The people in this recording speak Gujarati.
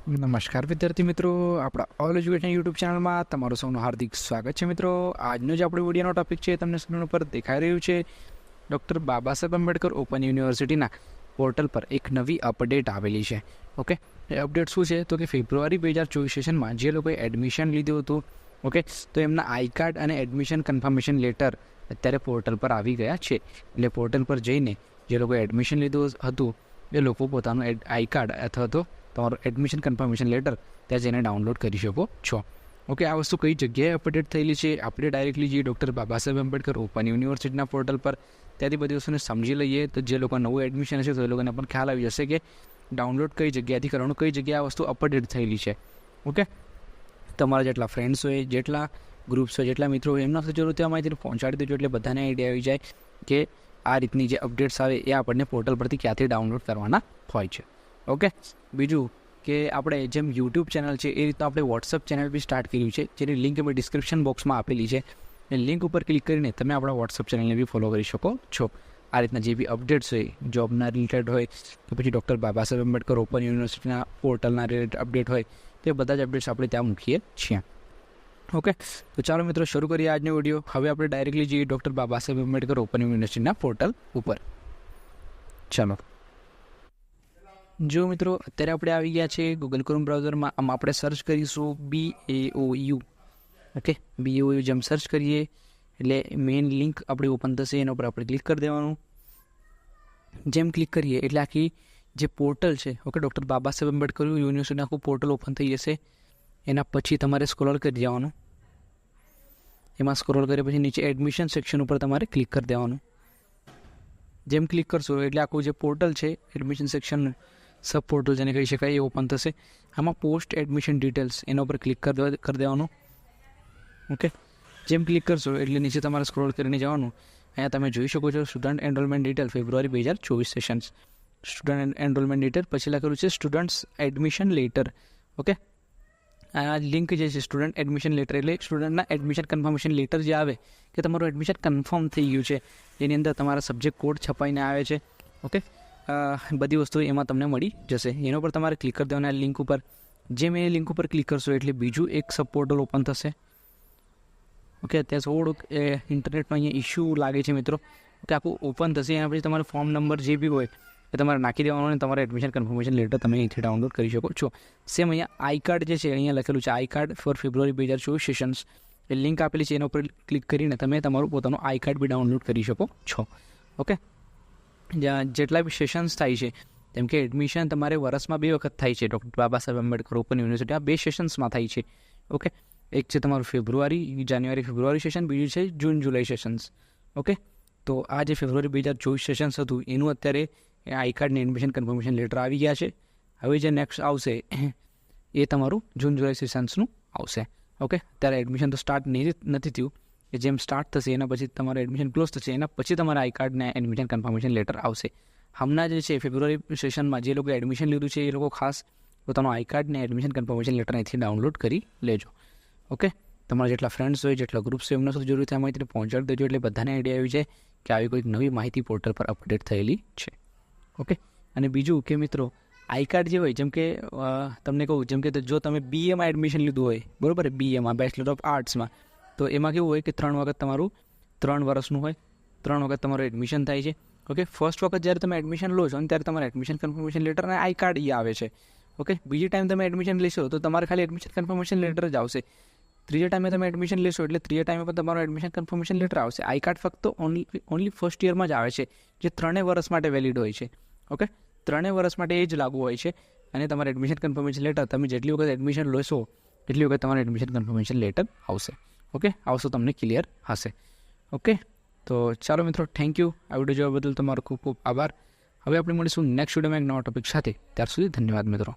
નમસ્કાર વિદ્યાર્થી મિત્રો, આપણા ઓલ એજ્યુકેશન યુટ્યુબ ચેનલમાં તમારું સૌનું હાર્દિક સ્વાગત છે. મિત્રો, આજનો જે આપણો વિડીયોનો ટોપિક છે તમને સ્ક્રીન ઉપર દેખાઈ રહ્યું છે. ડૉક્ટર બાબા સાહેબ આંબેડકર ઓપન યુનિવર્સિટીના પોર્ટલ પર એક નવી અપડેટ આવેલી છે. ઓકે, એ અપડેટ શું છે તો કે ફેબ્રુઆરી 2024 સેશનમાં જે લોકોએ એડમિશન લીધું હતું, ઓકે, તો એમના આઈ કાર્ડ અને એડમિશન કન્ફર્મેશન લેટર અત્યારે પોર્ટલ પર આવી ગયા છે. એટલે પોર્ટલ પર જઈને જે લોકોએ એડમિશન લીધું હતું એ લોકો પોતાનું આઈ કાર્ડ અથવા તો તમારું એડમિશન કન્ફર્મેશન લેટર ત્યાં જઈને ડાઉનલોડ કરી શકો છો. ઓકે, આ વસ્તુ કઈ જગ્યાએ અપડેટ થયેલી છે આપણે ડાયરેક્ટલી જઈએ ડૉક્ટર બાબા સાહેબ આંબેડકર ઓપન યુનિવર્સિટીના પોર્ટલ પર, ત્યાંથી બધી વસ્તુને સમજી લઈએ તો જે લોકો નવું એડમિશન હશે તો એ લોકોને પણ ખ્યાલ આવી જશે કે ડાઉનલોડ કઈ જગ્યાએથી કરવાનું, કઈ જગ્યાએ આ વસ્તુ અપડેટ થયેલી છે. ઓકે, તમારા જેટલા ફ્રેન્ડ્સ હોય, જેટલા ગ્રુપ્સ હોય, જેટલા મિત્રો હોય એમના સુધી જરૂર આ માહિતીને પહોંચાડી દેજો એટલે બધાને આઈડિયા આવી જાય કે આ રીતની જે અપડેટ્સ આવે એ આપણને પોર્ટલ પરથી ક્યાંથી ડાઉનલોડ કરવાના હોય છે. ઓકે, બીજું કે આપણે જેમ યુટ્યુબ ચેનલ છે એ રીતના આપણે વોટ્સઅપ ચેનલ બી સ્ટાર્ટ કર્યું છે, જેની લિંક અમે ડિસ્ક્રિપ્શન બોક્સમાં આપેલી છે. એ લિંક ઉપર ક્લિક કરીને તમે આપણા વોટ્સઅપ ચેનલને બી ફોલો કરી શકો છો. આ રીતના જે બી અપડેટ્સ હોય, જોબના રિલેટેડ હોય કે પછી ડૉક્ટર બાબા સાહેબ આંબેડકર ઓપન યુનિવર્સિટીના પોર્ટલના રિલેટેડ અપડેટ હોય તો એ બધા જ અપડેટ્સ આપણે ત્યાં મૂકીએ છીએ. ઓકે, તો ચાલો મિત્રો શરૂ કરીએ આજનો વિડીયો. હવે આપણે ડાયરેક્ટલી જઈએ ડૉક્ટર બાબા સાહેબ આંબેડકર ઓપન યુનિવર્સિટીના પોર્ટલ ઉપર. ચાલો, જો મિત્રો અત્યારે આપણે આવી ગયા છે ગૂગલ ક્રોમ બ્રાઉઝરમાં. આમ આપણે સર્ચ કરીશું BAOU. ઓકે, BAOU જેમ સર્ચ કરીએ એટલે મેઇન લિંક આપણી ઓપન થશે, એના ઉપર આપણે ક્લિક કરી દેવાનું. જેમ ક્લિક કરીએ એટલે આખી જે પોર્ટલ છે, ઓકે, ડૉક્ટર બાબા સાહેબ આંબેડકર યુનિવર્સિટીનું આખું પોર્ટલ ઓપન થઈ જશે. એના પછી તમારે સ્ક્રોલ કરી જવાનું. એમાં સ્ક્રોલ કર્યા પછી નીચે એડમિશન સેક્શન ઉપર તમારે ક્લિક કરી દેવાનું. જેમ ક્લિક કરશો એટલે આખું જે પોર્ટલ છે એડમિશન સેક્શન સબ પોર્ટલ જેને કહી શકાય એ ઓપન થશે. આમાં પોસ્ટ એડમિશન ડિટેલ્સ એના ઉપર ક્લિક કરી દેવાનું. ઓકે, જેમ ક્લિક કરશો એટલે નીચે તમારે સ્ક્રોલ કરીને જવાનું. અહીંયા તમે જોઈ શકો છો સ્ટુડન્ટ એનરોલમેન્ટ ડિટેલ ફેબ્રુઆરી 2024 સેશન્સ. સ્ટુડન્ટ એનરોલમેન્ટ ડિટેલ પછી લખેલું છે સ્ટુડન્ટ્સ એડમિશન લેટર. ઓકે, આ લિંક જે છે સ્ટુડન્ટ એડમિશન લેટર એટલે સ્ટુડન્ટના એડમિશન કન્ફર્મેશન લેટર જે આવે કે તમારું એડમિશન કન્ફર્મ થઈ ગયું છે, જેની અંદર તમારા સબ્જેક્ટ કોડ છપાઈને આવે છે. ઓકે, બધી વસ્તુઓ એમાં તમને મળી જશે. એના ઉપર તમારે ક્લિક કરી દેવાના લિંક ઉપર. જેમ એ લિંક ઉપર ક્લિક કરશો એટલે બીજું એક સબ પોર્ટલ ઓપન થશે. ઓકે, ત્યાં થોડુંક ઇન્ટરનેટનો અહીંયા ઇશ્યુ લાગે છે મિત્રો. ઓકે, આખું ઓપન થશે. એના પછી તમારો ફોર્મ નંબર જે બી હોય એ તમારે નાખી દેવાનો અને તમારે એડમિશન કન્ફર્મેશન લેટર તમે અહીંથી ડાઉનલોડ કરી શકો છો. સેમ અહીંયા આઈ કાર્ડ જે છે અહીંયા લખેલું છે I card four February 2024 sessions. A link આપેલી છે એના ઉપર ક્લિક કરીને તમે તમારું પોતાનું આઈ કાર્ડ બી ડાઉનલોડ કરી શકો છો. ઓકે, જેટલા બી સેશન્સ થાય છે, જેમ કે એડમિશન તમારે વર્ષમાં 2 વખત થાય છે doctor Baba Saheb Ambedkar open university. આ 2 સેશન્સમાં થાય છે. ઓકે, એક છે તમારું જાન્યુઆરી ફેબ્રુઆરી સેશન, બીજું છે જૂન જુલાઈ સેશન્સ. ઓકે, તો આ જે ફેબ્રુઆરી 2024 સેશન્સ હતું એનું અત્યારે આઈ કાર્ડને એડમિશન કન્ફર્મેશન લેટર આવી ગયા છે. હવે જે નેક્સ્ટ આવશે એ તમારું જૂન જુલાઈ સેશન્સનું આવશે. ઓકે, ત્યારે એડમિશન તો સ્ટાર્ટ નથી થયું. કે જેમ સ્ટાર્ટ થશે એના પછી તમારું એડમિશન ક્લોઝ થશે, એના પછી તમારા આઈ કાર્ડને એડમિશન કન્ફર્મેશન લેટર આવશે. હમણાં જે છે ફેબ્રુઆરી સેશનમાં જે લોકો એડમિશન લીધું છે એ લોકો ખાસ પોતાનું આઈ કાર્ડને એડમિશન કન્ફર્મેશન લેટર અહીંથી ડાઉનલોડ કરી લેજો. ઓકે, તમારા જેટલા ફ્રેન્ડ્સ હોય, જેટલા ગ્રુપ્સ હોય એમના સુધી જરૂર આ માહિતીને પહોંચાડી દેજો એટલે બધાને આઈડિયા આવી જાય કે આવી કોઈક નવી માહિતી પોર્ટલ પર અપડેટ થયેલી છે. ઓકે, અને બીજું કે મિત્રો આઈ કાર્ડ જે હોય, જેમ કે તમને કહું, જેમ કે જો તમે BAમાં એડમિશન લીધું હોય, બરાબર, BAમાં બેચલર ઓફ આર્ટ્સમાં, તો એમાં કેવું હોય કે 3 વખત તમારું 3 વર્ષનું હોય, 3 વખત તમારું એડમિશન થાય છે. ઓકે, ફર્સ્ટ વખત જ્યારે તમે એડમિશન લો છો અને ત્યારે તમારે એડમિશન કન્ફર્મેશન લેટર અને આઈ કાર્ડ એ આવે છે. ઓકે, બીજી ટાઈમ તમે એડમિશન લેશો તો તમારે ખાલી એડમિશન કન્ફર્મેશન લેટર જ આવશે. ત્રીજા ટાઈમે તમે એડમિશન લેશો એટલે ત્રીજા ટાઈમે પણ તમારું એડમિશન કન્ફર્મેશન લેટર આવશે. આઈ કાર્ડ ફક્ત ઓનલી ફર્સ્ટ યરમાં જ આવે છે, જે 3 વર્ષ માટે વેલિડ હોય છે. ઓકે, 3 વર્ષ માટે એ જ લાગુ હોય છે. અને તમારે એડમિશન કન્ફર્મેશન લેટર તમે જેટલી વખત એડમિશન લેશો એટલી વખત તમારે એડમિશન કન્ફર્મેશન લેટર આવશે. ઓકે, આવશો તમને ક્લિયર હશે. ઓકે, તો ચાલો મિત્રો, થેન્ક યુ. આ વિડીયો જોવા બદલ તમારો ખૂબ ખૂબ આભાર. હવે આપણે મળીશું નેક્સ્ટ વિડીયોમાં એક નવા ટોપિક સાથે. ત્યાર સુધી ધન્યવાદ મિત્રો.